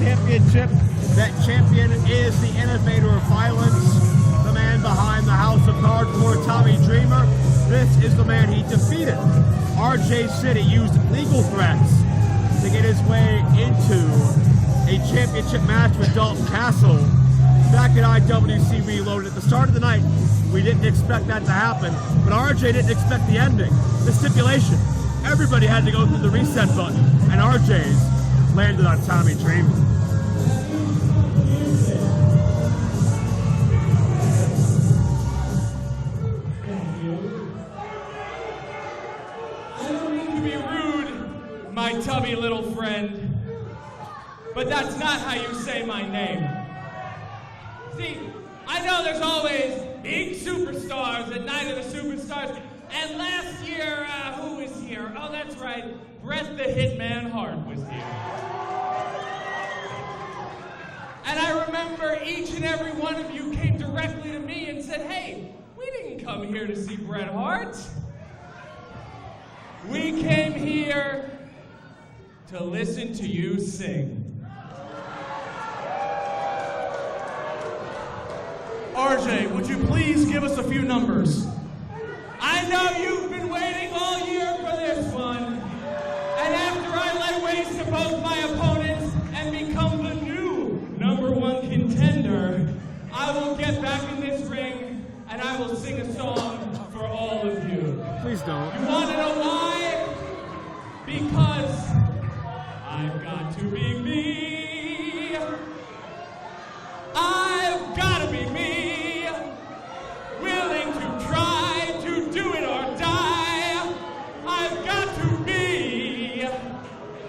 Championship. That champion is the innovator of violence, the man behind the House of Hardcore, Tommy Dreamer. This is the man he defeated. RJ City used legal threats to get his way into a championship match with Dalton Castle back at IWC Reloaded. At the start of the night, we didn't expect that to happen, but RJ didn't expect the ending, the stipulation. Everybody had to go through the reset button, and RJ's landed on Tommy Dreamer. I don't mean to be rude, my tubby little friend, but that's not how you say my name. See, I know there's always big superstars at Night of the Superstars, and last year, who was here? Oh, that's right, Bret the Hitman Hart was here. And I remember each and every one of you came directly to me and said, hey, we didn't come here to see Bret Hart. We came here to listen to you sing. RJ, would you please give us a few numbers? I know you've been waiting all year for this one. And after I lay waste to both my opponents and become the new #1 contender, I will get back in this ring and I will sing a song for all of you. Please don't. You want to know why? Because I've got to be me. I've got to be me. Willing to try to do it or die. I've got to be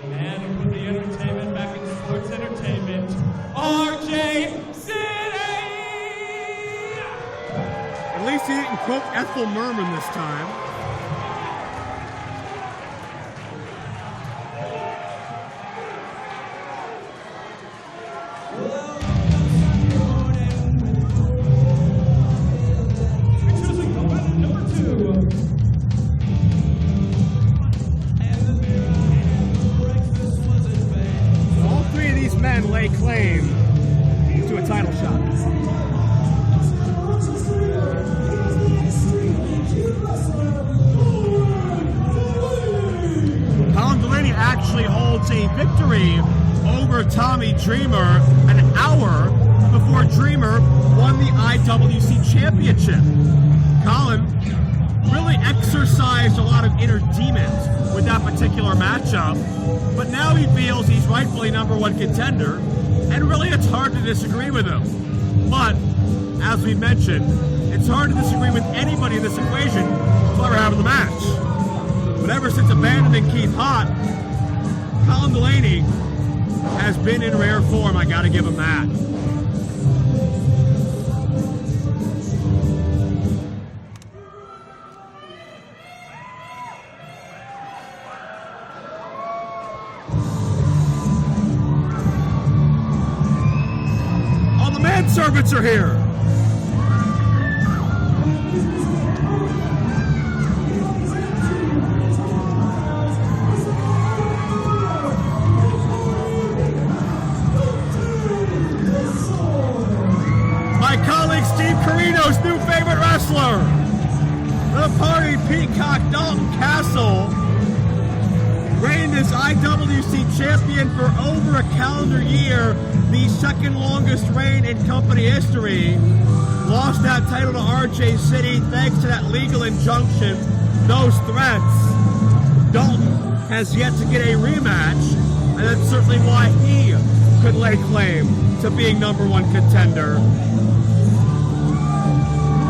the man who put the entertainment back in sports entertainment. RJ City! At least he didn't quote Ethel Merman this time. All three of these men lay claim to a title shot. Colin Delany actually holds a victory over Tommy Dreamer an hour before Dreamer won the IWC Championship. Colin really exercised a lot of inner demons with that particular matchup, but now he feels he's rightfully #1 contender, and really it's hard to disagree with him. But, as we mentioned, it's hard to disagree with anybody in this equation until we're having the match. But ever since abandoning Keith Hott, Colin Delany has been in rare form. I gotta give him that. All the manservants are here. Steve Carino's new favorite wrestler, the Party Peacock Dalton Castle, reigned as IWC champion for over a calendar year, the second longest reign in company history. Lost that title to RJ City thanks to that legal injunction, those threats. Dalton has yet to get a rematch, and that's certainly why he could lay claim to being #1 contender.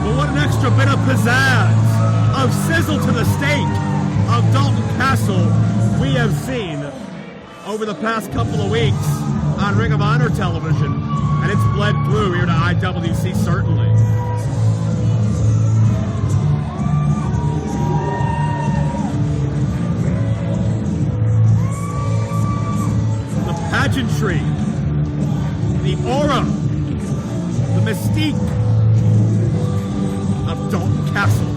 But what an extra bit of pizzazz, of sizzle to the steak of Dalton Castle we have seen over the past couple of weeks on Ring of Honor television, and it's bled through here to IWC certainly. The pageantry, the aura, the mystique of Dalton Castle.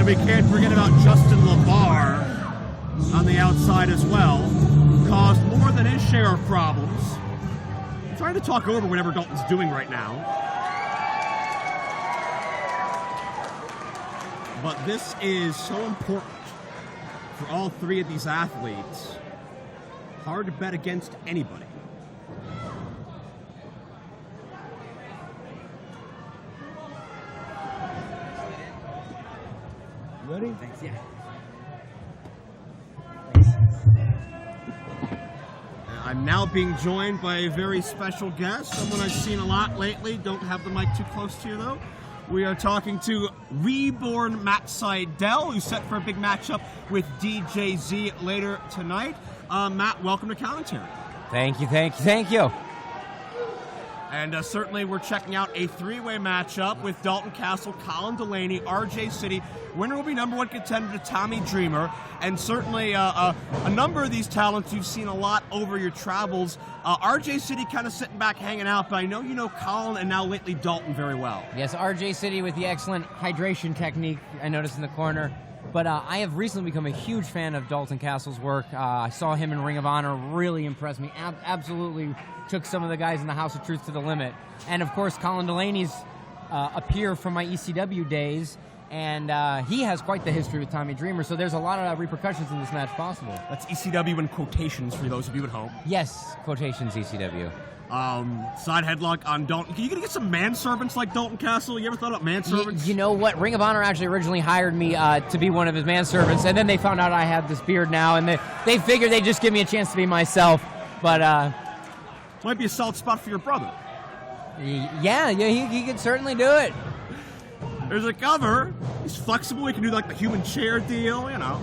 we can't forget about Justin LeBar on the outside as well. Caused more than his share of problems. I'm trying to talk over whatever Dalton's doing right now. But this is so important for all three of these athletes. Hard to bet against anybody. Ready? Thanks, yeah. I'm now being joined by a very special guest, someone I've seen a lot lately. Don't have the mic too close to you, though. We are talking to reborn Matt Seidel, who's set for a big matchup with DJZ later tonight. Matt, welcome to Commentary. Thank you. And certainly we're checking out a three-way matchup with Dalton Castle, Colin Delany, RJ City. Winner will be number one contender to Tommy Dreamer. And certainly a number of these talents you've seen a lot over your travels. RJ City kind of sitting back hanging out, but I know you know Colin and now lately Dalton very well. Yes, RJ City with the excellent hydration technique I noticed in the corner. But I have recently become a huge fan of Dalton Castle's work. I saw him in Ring of Honor, really impressed me. Absolutely took some of the guys in the House of Truth to the limit. And of course, Colin Delany's a peer from my ECW days, and he has quite the history with Tommy Dreamer, so there's a lot of repercussions in this match possible. That's ECW in quotations for those of you at home. Yes, quotations ECW. Side headlock on Dalton. Are you going to get some manservants like Dalton Castle? You ever thought about manservants? You know what? Ring of Honor actually originally hired me to be one of his manservants, and then they found out I have this beard now, and they figured they'd just give me a chance to be myself. But might be a solid spot for your brother. Yeah, he could certainly do it. There's a cover. He's flexible. He can do like the human chair deal, you know.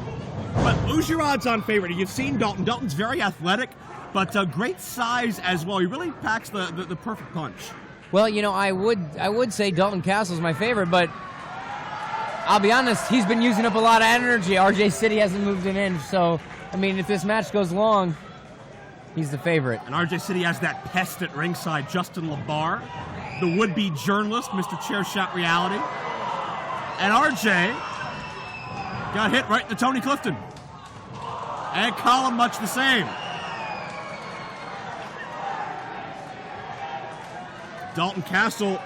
But who's your odds-on favorite? You've seen Dalton. Dalton's very athletic, but great size as well. He really packs the perfect punch. Well, you know, I would say Dalton Castle's my favorite, but I'll be honest, he's been using up a lot of energy. RJ City hasn't moved an inch, so, I mean, if this match goes long, he's the favorite. And RJ City has that pest at ringside, Justin LeBar, the would-be journalist, Mr. Chair Shot Reality. And RJ got hit right in the Tony Clifton. And Colin much the same. Dalton Castle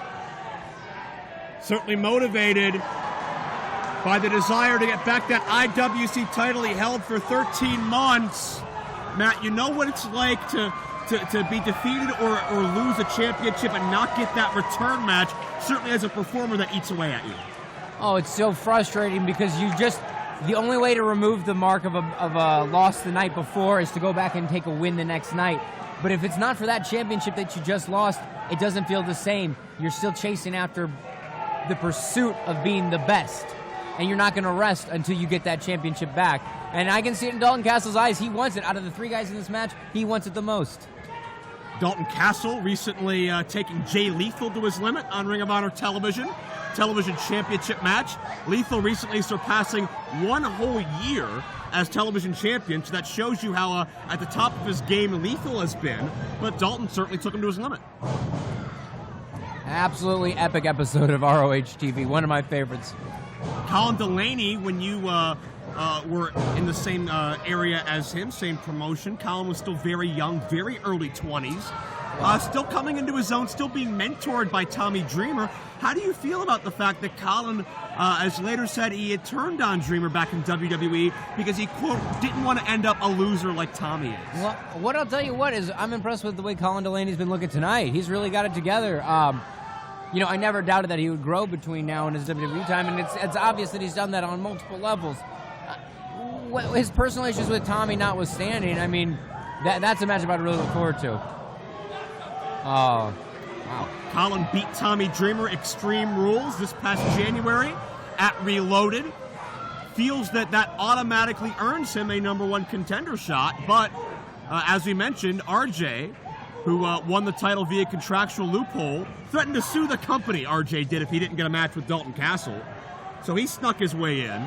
certainly motivated by the desire to get back that IWC title he held for 13 months. Matt, you know what it's like to be defeated or lose a championship and not get that return match, certainly as a performer that eats away at you. Oh, it's so frustrating because the only way to remove the mark of a loss the night before is to go back and take a win the next night. But if it's not for that championship that you just lost, it doesn't feel the same. You're still chasing after the pursuit of being the best. And you're not going to rest until you get that championship back. And I can see it in Dalton Castle's eyes. He wants it. Out of the three guys in this match, he wants it the most. Dalton Castle recently taking Jay Lethal to his limit on Ring of Honor television championship match. Lethal recently surpassing one whole year as television champion, so that shows you how at the top of his game Lethal has been, but Dalton certainly took him to his limit. Absolutely epic episode of ROH TV, one of my favorites. Colin Delany, when you were in the same area as him, same promotion, Colin was still very young, very early 20s. Still coming into his own, still being mentored by Tommy Dreamer. How do you feel about the fact that Colin, as later said, he had turned on Dreamer back in WWE because he, quote, didn't want to end up a loser like Tommy is? Well, what I'll tell you what is I'm impressed with the way Colin Delany's been looking tonight. He's really got it together. You know, I never doubted that he would grow between now and his WWE time, and it's obvious that he's done that on multiple levels. His personal issues with Tommy notwithstanding, I mean, that's a match I really look forward to. Oh, wow. Colin beat Tommy Dreamer Extreme Rules this past January at Reloaded. Feels that automatically earns him a number one contender shot, but as we mentioned, RJ, who won the title via contractual loophole, threatened to sue the company, RJ did, if he didn't get a match with Dalton Castle. So he snuck his way in.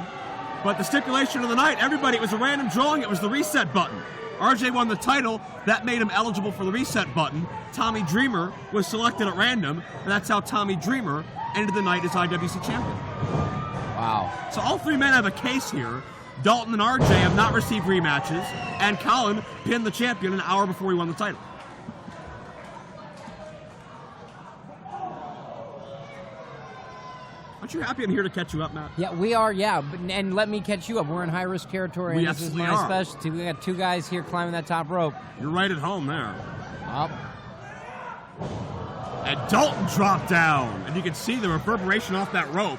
But the stipulation of the night, everybody, it was a random drawing, it was the reset button. RJ won the title, that made him eligible for the reset button. Tommy Dreamer was selected at random, and that's how Tommy Dreamer ended the night as IWC champion. Wow. So all three men have a case here. Dalton and RJ have not received rematches, and Colin pinned the champion an hour before he won the title. Aren't you happy I'm here to catch you up, Matt? Yeah, we are, yeah. And let me catch you up. We're in high-risk territory, We and this is absolutely my are. specialty. We got 2 guys here climbing that top rope. You're right at home there. Up. And Dalton dropped down, and you can see the reverberation off that rope.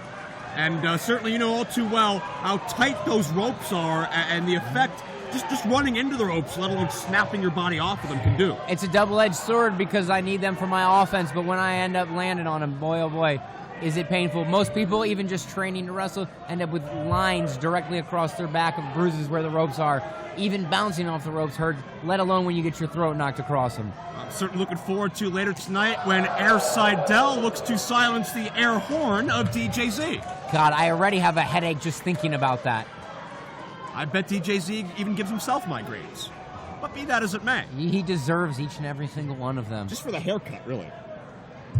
And certainly you know all too well how tight those ropes are and the effect just running into the ropes, let alone snapping your body off of them, can do. It's a double-edged sword because I need them for my offense, but when I end up landing on them, boy, oh boy, is it painful. Most people, even just training to wrestle, end up with lines directly across their back of bruises where the ropes are. Even bouncing off the ropes hurts, let alone when you get your throat knocked across them. I'm certainly looking forward to later tonight when Air Seidel looks to silence the air horn of DJZ. God, I already have a headache just thinking about that. I bet DJZ even gives himself migraines. But be that as it may. He deserves each and every single one of them. Just for the haircut, really.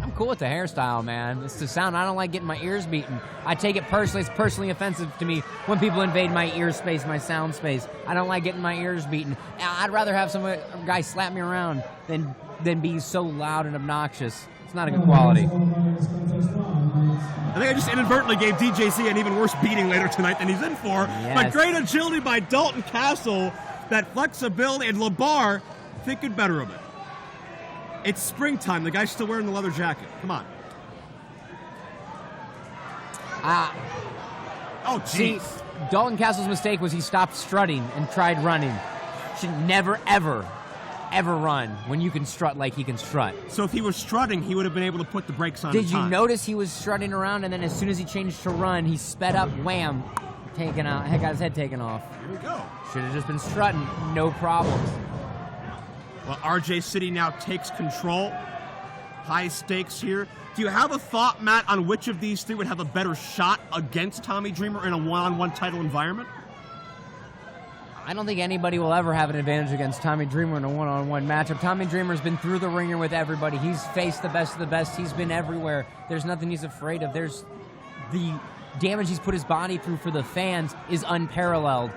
I'm cool with the hairstyle, man. It's the sound. I don't like getting my ears beaten. I take it personally. It's personally offensive to me when people invade my ear space, my sound space. I don't like getting my ears beaten. I'd rather have some guy slap me around than be so loud and obnoxious. It's not a good quality. I think I just inadvertently gave DJZ an even worse beating later tonight than he's in for. Yes. But great agility by Dalton Castle, that flexibility, and LeBar thinking better of it. It's springtime. The guy's still wearing the leather jacket. Come on. Oh, See, jeez. Dalton Castle's mistake was he stopped strutting and tried running. Should never, ever run when you can strut like he can strut. So if he was strutting, he would have been able to put the brakes on in Did you time. notice he was strutting around, and then as soon as he changed to run, he sped up, wham, taken out, got his head taken off. Here we go. Should have just been strutting, no problems. Well, RJ City now takes control. High stakes here. Do you have a thought, Matt, on which of these three would have a better shot against Tommy Dreamer in a one-on-one title environment? I don't think anybody will ever have an advantage against Tommy Dreamer in a one-on-one matchup. Tommy Dreamer's been through the ringer with everybody. He's faced the best of the best. He's been everywhere. There's nothing he's afraid of. There's the damage he's put his body through for the fans is unparalleled.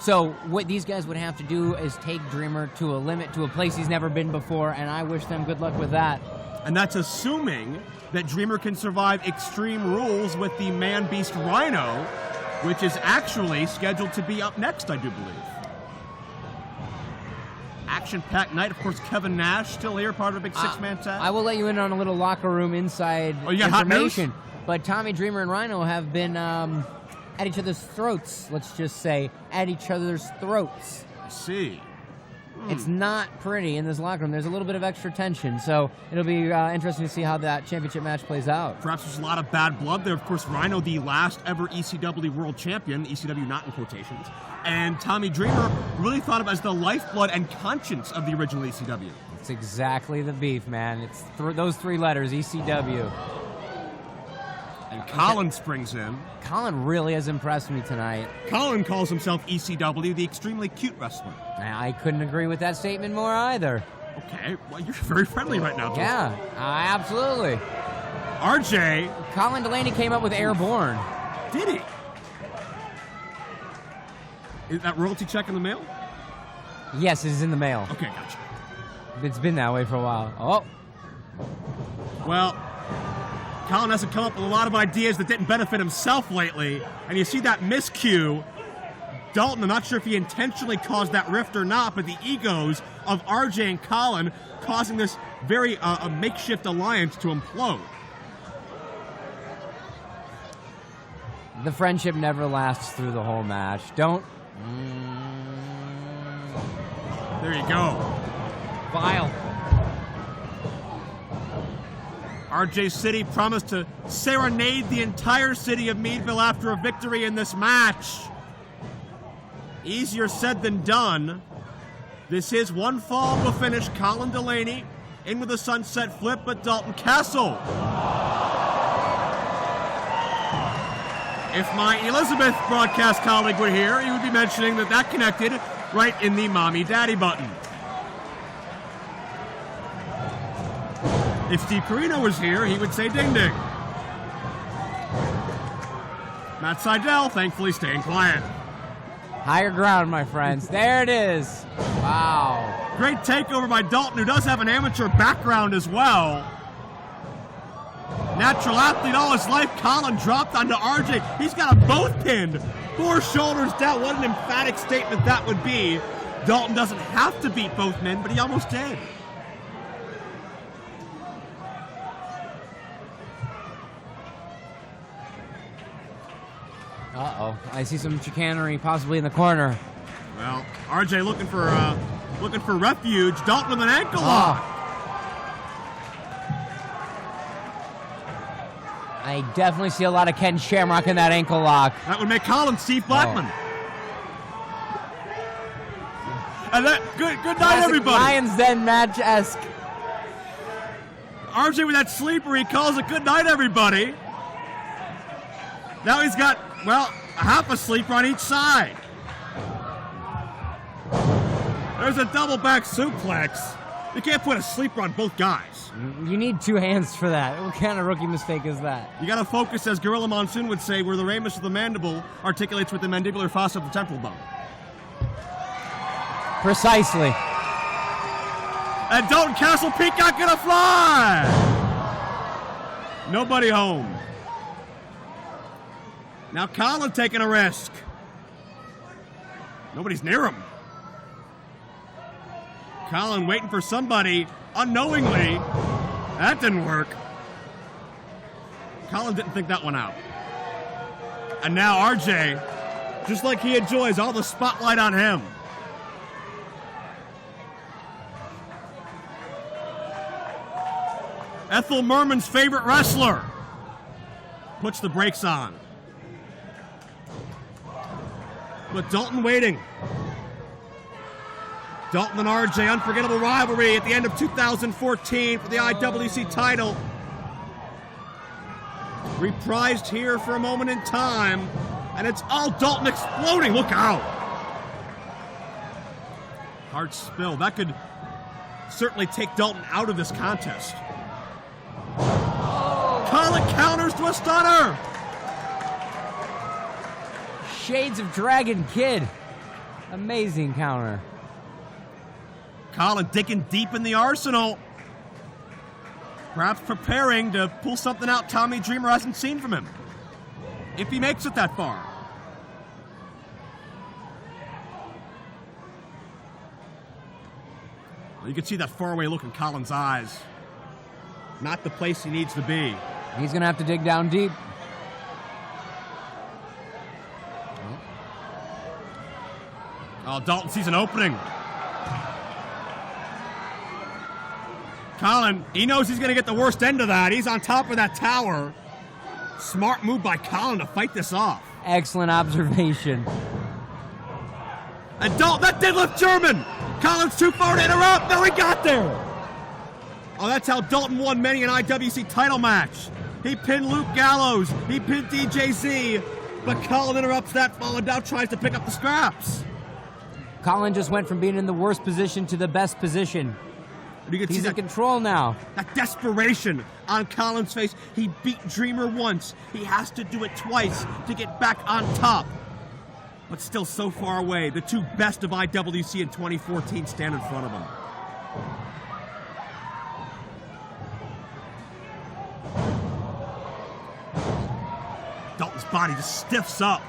So what these guys would have to do is take Dreamer to a limit, to a place he's never been before, and I wish them good luck with that. And that's assuming that Dreamer can survive Extreme Rules with the Man-Beast Rhino, which is actually scheduled to be up next, I do believe. Action-packed night. Of course, Kevin Nash still here, part of a big six-man tag. I will let you in on a little locker room inside Oh, you got hot news? information. But Tommy Dreamer and Rhino have been at each other's throats, let's just say. At each other's throats. I see. It's not pretty in this locker room. There's a little bit of extra tension, so it'll be interesting to see how that championship match plays out. Perhaps there's a lot of bad blood there. Of course, Rhino, the last ever ECW world champion, ECW not in quotations, and Tommy Dreamer really thought of as the lifeblood and conscience of the original ECW. It's exactly the beef, man. It's those 3 letters, ECW. And Colin springs in. Colin really has impressed me tonight. Colin calls himself ECW, the extremely cute wrestler. I couldn't agree with that statement more either. Okay, well, you're very friendly right now, Toast. Yeah, absolutely. RJ, Colin Delany came up with Airborne. did he? Is that royalty check in the mail? Yes, it is in the mail. Okay, gotcha. It's been that way for a while. Oh, Well, Colin hasn't come up with a lot of ideas that didn't benefit himself lately, and you see that miscue. Dalton, I'm not sure if he intentionally caused that rift or not, but the egos of RJ and Colin causing this very a makeshift alliance to implode. the friendship never lasts through the whole match. Don't. There you go. Vile. RJ City promised to serenade the entire city of Meadville after a victory in this match. Easier said than done. This is one fall will finish. Colin Delany in with a sunset flip, but Dalton Castle. If my Elizabeth broadcast colleague were here, he would be mentioning that connected right in the mommy-daddy button. If Steve Carino was here, he would say ding-ding. Matt Sydal, thankfully, staying quiet. Higher ground, my friends. There it is. Wow. Great takeover by Dalton, who does have an amateur background as well. Natural athlete all his life. Colin dropped onto RJ. He's got them both pinned. 4 shoulders down. What an emphatic statement that would be. Dalton doesn't have to beat both men, but he almost did. Uh-oh. I see some chicanery possibly in the corner. Well, RJ looking for refuge. Dalton with an ankle lock. I definitely see a lot of Ken Shamrock in that ankle lock. That would make Colin Steve Blackman. And that good night, Classic everybody. Lions Den match-esque. RJ with that sleeper, he calls it good night, everybody. Now he's got, well, a half a sleeper on each side. There's a double back suplex. You can't put a sleeper on both guys. You need 2 hands for that. What kind of rookie mistake is that? You gotta focus, as Gorilla Monsoon would say, where the ramus of the mandible articulates with the mandibular fossa of the temporal bone. Precisely. And Dalton Castle Peacock gonna fly! Nobody home. Now Colin taking a risk. Nobody's near him. Colin waiting for somebody unknowingly. That didn't work. Colin didn't think that one out. And now RJ, just like he enjoys all the spotlight on him. Ethel Merman's favorite wrestler puts the brakes on. But Dalton waiting. Dalton and RJ, unforgettable rivalry at the end of 2014 for the IWC title. Reprised here for a moment in time, and it's all Dalton exploding. Look out. Hard spill. That could certainly take Dalton out of this contest. Colin counters to a stunner. Shades of Dragon Kid. Amazing counter. Colin digging deep in the arsenal. Perhaps preparing to pull something out Tommy Dreamer hasn't seen from him. If he makes it that far. Well, you can see that faraway look in Colin's eyes. Not the place he needs to be. He's going to have to dig down deep. Oh, Dalton sees an opening. Colin, he knows he's going to get the worst end of that. He's on top of that tower. Smart move by Colin to fight this off. Excellent observation. And Dalton, that deadlift German. Colin's too far to interrupt. No, he got there. Oh, that's how Dalton won many an IWC title match. He pinned Luke Gallows. He pinned DJZ. But Colin interrupts that fall and now tries to pick up the scraps. Colin just went from being in the worst position to the best position. You can He's see in control now. That desperation on Colin's face. He beat Dreamer once. He has to do it twice to get back on top. But still so far away. The 2 best of IWC in 2014 stand in front of him. Dalton's body just stiffs up.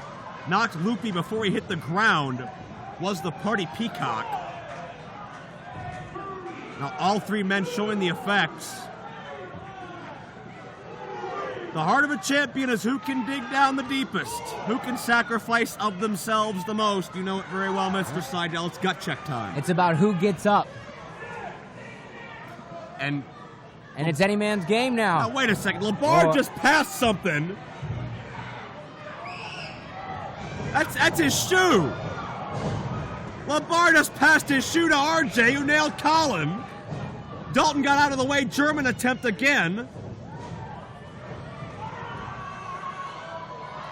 Knocked loopy before he hit the ground. Was the party peacock. Now all 3 men showing the effects. The heart of a champion is who can dig down the deepest, who can sacrifice of themselves the most. You know it very well, Mr. Sydal. It's gut check time. It's about who gets up. And it's any man's game now. wait a second. Labar just passed something. That's his shoe. Labar just passed his shoe to RJ, who nailed Colin. Dalton got out of the way. German attempt again.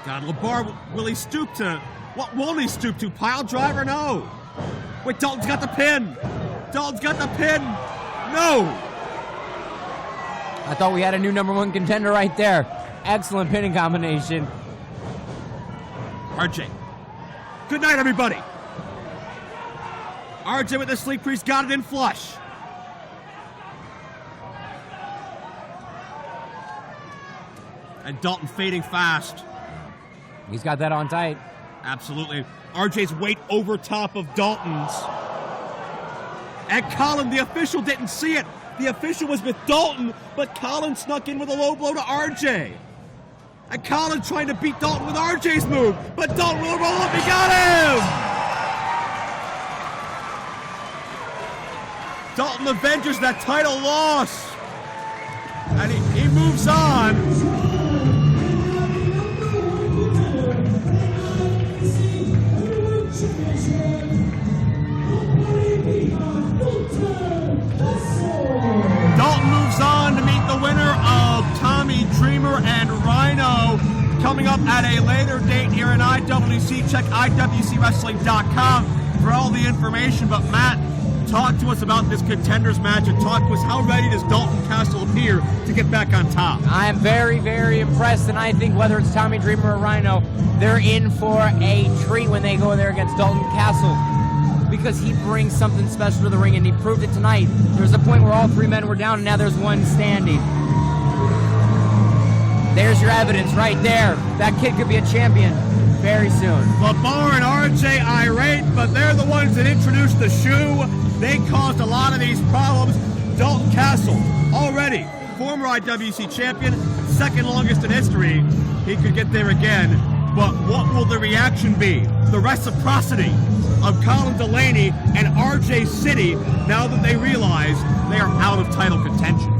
God, Labar, will he stoop to... What won't he stoop to? Pile driver? No. Wait, Dalton's got the pin. Dalton's got the pin. No. I thought we had a new #1 contender right there. Excellent pinning combination. RJ. Good night, everybody. RJ with the Sleep Priest, got it in flush. And Dalton fading fast. He's got that on tight. Absolutely. RJ's weight over top of Dalton's. And Colin, the official, didn't see it. The official was with Dalton, but Colin snuck in with a low blow to RJ. And Colin trying to beat Dalton with RJ's move, but Dalton will roll up. He got him! Dalton avenges that title loss. And he moves on. Dalton moves on to meet the winner of Tommy Dreamer and Rhino coming up at a later date here in IWC. Check IWCWrestling.com for all the information. But Matt, talk to us about this contenders match and talk to us, how ready does Dalton Castle appear to get back on top? I am very, very impressed, and I think whether it's Tommy Dreamer or Rhino, they're in for a treat when they go there against Dalton Castle, because he brings something special to the ring, and he proved it tonight. There was a point where all three men were down, and now there's one standing. There's your evidence right there. That kid could be a champion very soon. Lamar and RJ irate, but they're the ones that introduced the shoe. They caused a lot of these problems. Dalton Castle, already former IWC champion, second longest in history. He could get there again, but what will the reaction be? The reciprocity of Colin Delany and RJ City now that they realize they are out of title contention.